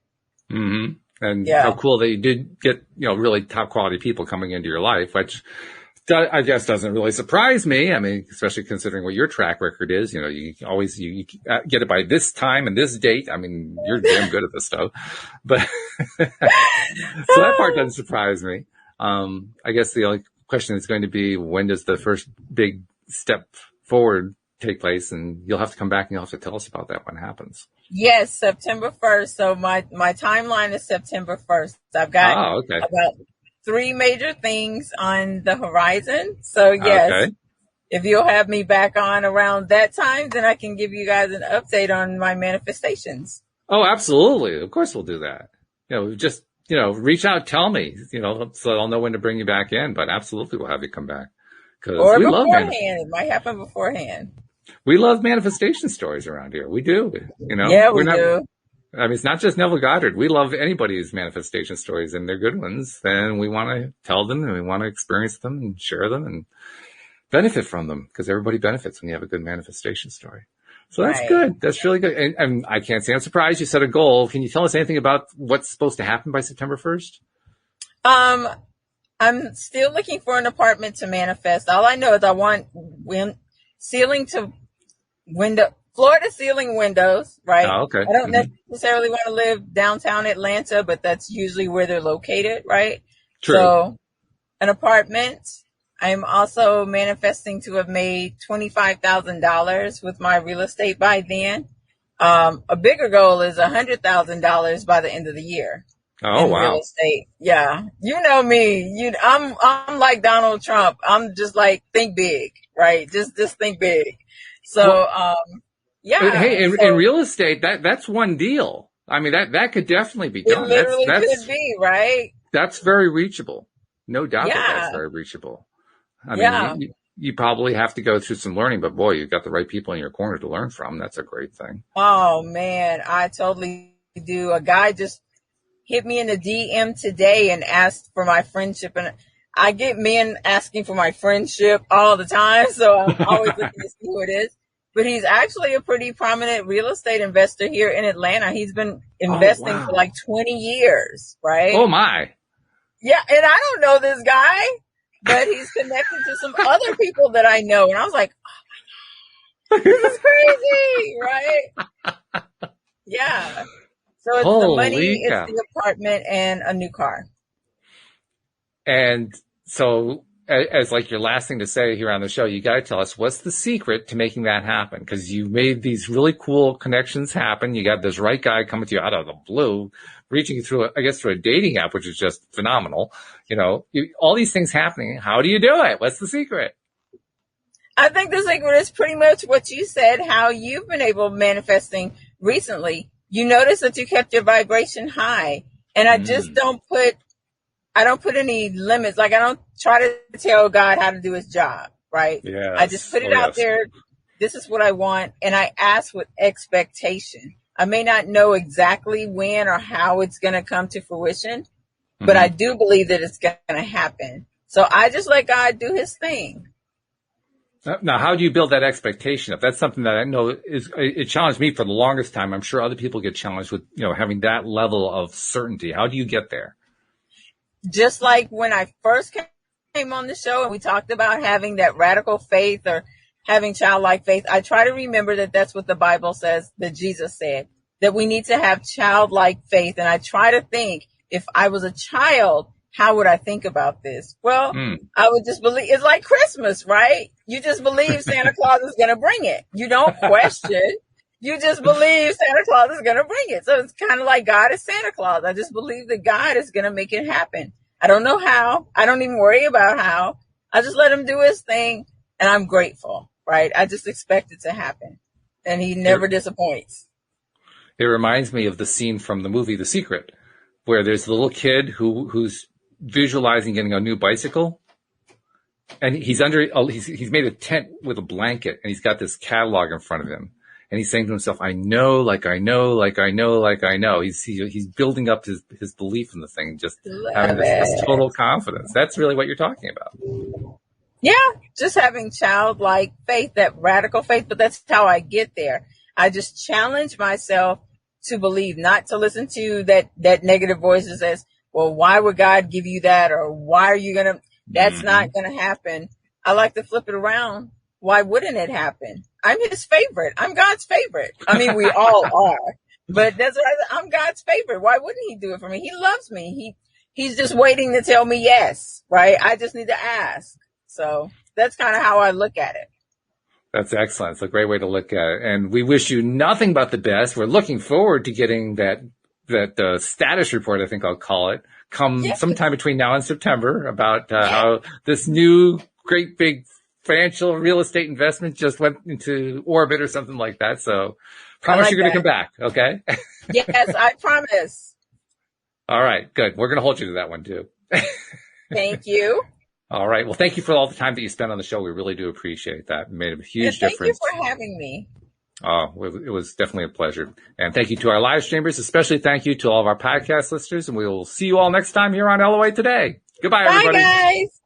Mm-hmm. And how cool that you did get, really top quality people coming into your life, which I guess doesn't really surprise me. I mean, especially considering what your track record is, you always, you get it by this time and this date. I mean, you're damn good at this stuff, but so that part doesn't surprise me. I guess the only question is going to be, when does the first big step forward take place? And you'll have to come back and you'll have to tell us about that when it happens. Yes, September 1st. So my timeline is September 1st. I've got about 3 major things on the horizon. So yes, if you'll have me back on around that time, then I can give you guys an update on my manifestations. Oh, absolutely. Of course we'll do that. Just, reach out, tell me, so I'll know when to bring you back in, but absolutely we'll have you come back. Or we beforehand. It might happen beforehand. We love manifestation stories around here. We do, Yeah, we do. I mean, it's not just Neville Goddard. We love anybody's manifestation stories, and they're good ones. And we want to tell them, and we want to experience them and share them and benefit from them, because everybody benefits when you have a good manifestation story. So that's good. That's really good. And I can't say I'm surprised you set a goal. Can you tell us anything about what's supposed to happen by September 1st? I'm still looking for an apartment to manifest. All I know is I want ceiling to window, floor to ceiling windows, right? Oh, okay. I don't necessarily want to live downtown Atlanta, but that's usually where they're located, right? True. So an apartment. I'm also manifesting to have made $25,000 with my real estate by then. A bigger goal is $100,000 by the end of the year. Oh, in wow. real estate. Yeah. You know me. I'm like Donald Trump. I'm just like, think big, right? Just think big. So, yeah. Hey, in So real estate, that's one deal. I mean, that could definitely be it done. literally could be, right? That's very reachable. No doubt that Yeah. that's very reachable. I Yeah. mean, you probably have to go through some learning, but boy, you've got the right people in your corner to learn from. That's a great thing. Oh man, I totally do. A guy just hit me in the DM today and asked for my friendship, and I get men asking for my friendship all the time, so I'm always looking to see who it is. But he's actually a pretty prominent real estate investor here in Atlanta. He's been investing for like 20 years, right? Oh my. Yeah, and I don't know this guy, but he's connected to some other people that I know, and I was like, oh my God, this is crazy, right? Yeah. So it's the money, it's the apartment, and a new car. And so, as like your last thing to say here on the show, you got to tell us what's the secret to making that happen? Because you made these really cool connections happen. You got this right guy coming to you out of the blue, reaching you through, through a dating app, which is just phenomenal. You know, all these things happening. How do you do it? What's the secret? I think the secret is pretty much what you said, how you've been able manifesting recently. You notice that you kept your vibration high, and I just don't put any limits. Like I don't try to tell God how to do his job, right? Yeah. I just put it out there. This is what I want. And I ask with expectation. I may not know exactly when or how it's going to come to fruition, but I do believe that it's going to happen. So I just let God do his thing. Now, how do you build that expectation up? That's something that I know it challenged me for the longest time. I'm sure other people get challenged with, having that level of certainty. How do you get there? Just like when I first came on the show and we talked about having that radical faith or having childlike faith, I try to remember that that's what the Bible says, that Jesus said, that we need to have childlike faith. And I try to think, if I was a child, how would I think about this? Well, I would just believe. It's like Christmas, right? You just believe Santa Claus is going to bring it. You don't question. You just believe Santa Claus is going to bring it. So it's kind of like God is Santa Claus. I just believe that God is going to make it happen. I don't know how. I don't even worry about how. I just let him do his thing, and I'm grateful, right? I just expect it to happen, and he never disappoints. It reminds me of the scene from the movie The Secret, where there's the little kid who's visualizing getting a new bicycle, and he's made a tent with a blanket, and he's got this catalog in front of him, and he's saying to himself, I know, like I know, like I know, like I know. He's building up his belief in the thing, just having this total confidence. That's really what you're talking about. Yeah, just having childlike faith, that radical faith, but that's how I get there. I just challenge myself to believe, not to listen to that negative voices as, well, why would God give you that? Or why are you that's not going to happen. I like to flip it around. Why wouldn't it happen? I'm his favorite. I'm God's favorite. I mean, we all are, but that's what I'm God's favorite. Why wouldn't he do it for me? He loves me. He's just waiting to tell me yes, right? I just need to ask. So that's kind of how I look at it. That's excellent. It's a great way to look at it. And we wish you nothing but the best. We're looking forward to getting that status report, I think I'll call it, sometime between now and September about how this new great big financial real estate investment just went into orbit or something like that. So promise you're going to come back. Okay. Yes, I promise. All right, good. We're going to hold you to that one too. Thank you. All right. Well, thank you for all the time that you spent on the show. We really do appreciate that. It made a huge difference. Thank you for having me. Oh, it was definitely a pleasure. And thank you to our live streamers, especially thank you to all of our podcast listeners. And we will see you all next time here on LOA Today. Goodbye, everybody. Bye, guys.